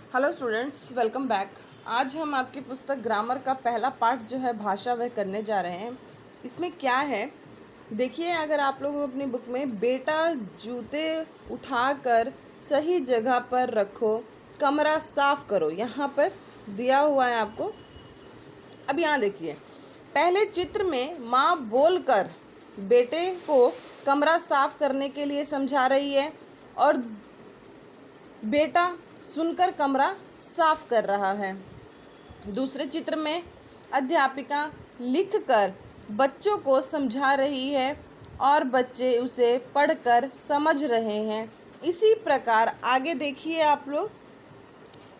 Hello students, welcome back. आज हम आपकी पुस्तक ग्रामर का पहला पार्ट जो है भाषा वह करने जा रहे हैं। इसमें क्या है देखिए, अगर आप लोग अपनी बुक में बेटा जूते उठाकर सही जगह पर रखो, कमरा साफ करो, यहाँ पर दिया हुआ है आपको। अब यहाँ देखिए, पहले चित्र में माँ बोलकर बेटे को कमरा साफ करने के लिए समझा रही है और बेटा सुनकर कमरा साफ कर रहा है। दूसरे चित्र में अध्यापिका लिखकर बच्चों को समझा रही है और बच्चे उसे पढ़कर समझ रहे हैं। इसी प्रकार आगे देखिए आप लोग,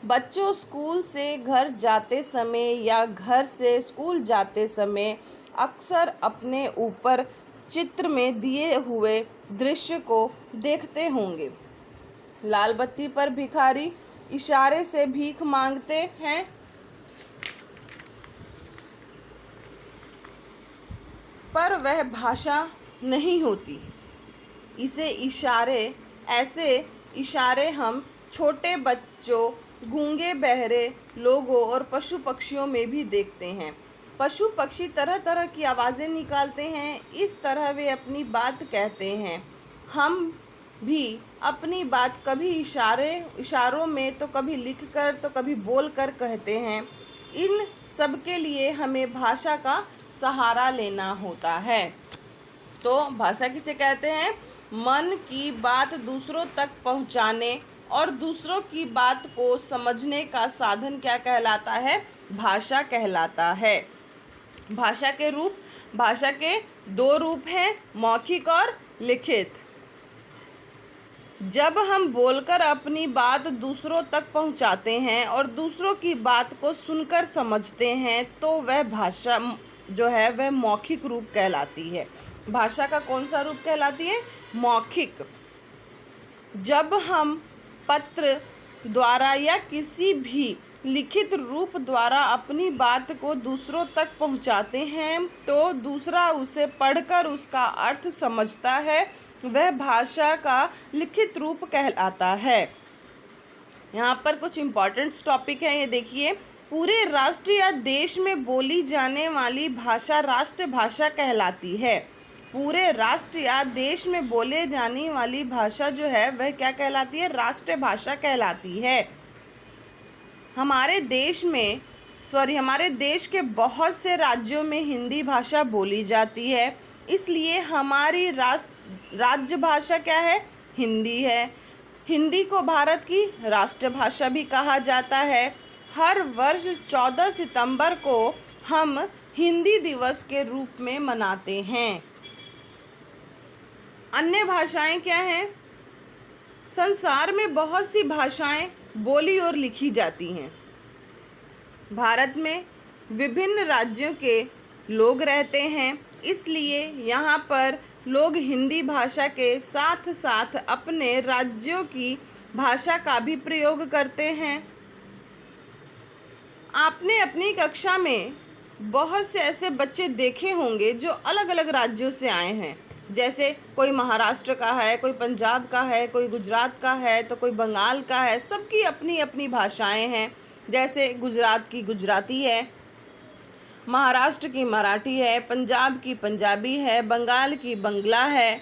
बच्चों स्कूल से घर जाते समय या घर से स्कूल जाते समय अक्सर अपने ऊपर चित्र में दिए हुए दृश्य को देखते होंगे। लाल बत्ती पर भिखारी इशारे से भीख मांगते हैं। पर वह भाषा नहीं होती। ऐसे इशारे हम छोटे बच्चों, गूंगे बहरे लोगों और पशु पक्षियों में भी देखते हैं। पशु पक्षी तरह तरह की आवाज़ें निकालते हैं, इस तरह वे अपनी बात कहते हैं। हम भी अपनी बात कभी इशारों में, तो कभी लिखकर, तो कभी बोलकर कहते हैं। इन सब के लिए हमें भाषा का सहारा लेना होता है। तो भाषा किसे कहते हैं? मन की बात दूसरों तक पहुंचाने और दूसरों की बात को समझने का साधन क्या कहलाता है? भाषा कहलाता है। भाषा के दो रूप हैं, मौखिक और लिखित। जब हम बोलकर अपनी बात दूसरों तक पहुंचाते हैं और दूसरों की बात को सुनकर समझते हैं, तो वह भाषा जो है वह मौखिक रूप कहलाती है। भाषा का कौन सा रूप कहलाती है? मौखिक। जब हम पत्र द्वारा या किसी भी लिखित रूप द्वारा अपनी बात को दूसरों तक पहुंचाते हैं, तो दूसरा उसे पढ़कर उसका अर्थ समझता है, वह भाषा का लिखित रूप कहलाता है। यहाँ पर कुछ इम्पॉर्टेंट टॉपिक है, ये देखिए। पूरे राष्ट्र या देश में बोली जाने वाली भाषा राष्ट्रभाषा कहलाती है। पूरे राष्ट्र या देश में बोले जाने वाली भाषा जो है वह क्या कहलाती है? राष्ट्रभाषा कहलाती है। हमारे देश के बहुत से राज्यों में हिंदी भाषा बोली जाती है, इसलिए हमारी राज्य भाषा क्या है? हिंदी है। हिंदी को भारत की राष्ट्रभाषा भी कहा जाता है। हर वर्ष 14 सितंबर को हम हिंदी दिवस के रूप में मनाते हैं। अन्य भाषाएं क्या हैं? संसार में बहुत सी भाषाएं बोली और लिखी जाती हैं। भारत में विभिन्न राज्यों के लोग रहते हैं, इसलिए यहाँ पर लोग हिंदी भाषा के साथ साथ अपने राज्यों की भाषा का भी प्रयोग करते हैं। आपने अपनी कक्षा में बहुत से ऐसे बच्चे देखे होंगे जो अलग अलग राज्यों से आए हैं। जैसे कोई महाराष्ट्र का है, कोई पंजाब का है, कोई गुजरात का है, तो कोई बंगाल का है। सबकी अपनी अपनी भाषाएं हैं। जैसे गुजरात की गुजराती है, महाराष्ट्र की मराठी है, पंजाब की पंजाबी है, बंगाल की बंगला है।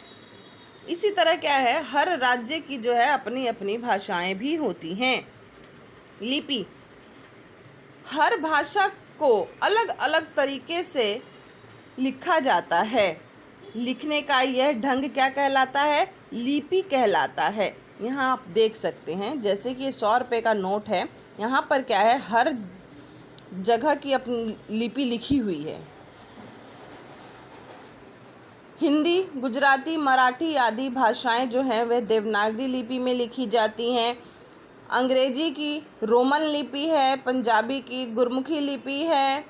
इसी तरह क्या है, हर राज्य की जो है अपनी अपनी भाषाएं भी होती हैं। लिपि, हर भाषा को अलग अलग तरीके से लिखा जाता है। लिखने का यह ढंग क्या कहलाता है? लिपि कहलाता है। यहाँ आप देख सकते हैं, जैसे कि 100 रुपये का नोट है, यहाँ पर क्या है, हर जगह की अपनी लिपि लिखी हुई है। हिंदी, गुजराती, मराठी आदि भाषाएं जो हैं वे देवनागरी लिपि में लिखी जाती हैं। अंग्रेजी की रोमन लिपि है, पंजाबी की गुरमुखी लिपि है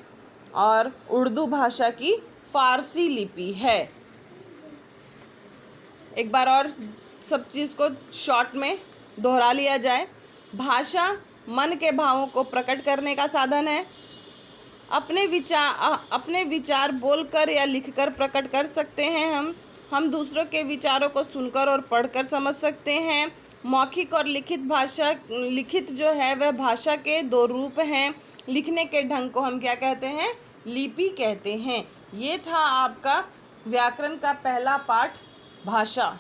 और उर्दू भाषा की फारसी लिपि है। एक बार और सब चीज़ को शॉर्ट में दोहरा लिया जाए। भाषा मन के भावों को प्रकट करने का साधन है। अपने विचार बोलकर या लिखकर प्रकट कर सकते हैं। हम दूसरों के विचारों को सुनकर और पढ़कर समझ सकते हैं। मौखिक और लिखित भाषा, लिखित जो है वह भाषा के दो रूप हैं। लिखने के ढंग को हम क्या कहते हैं? लिपि कहते हैं। ये था आपका व्याकरण का पहला पाठ भाषा।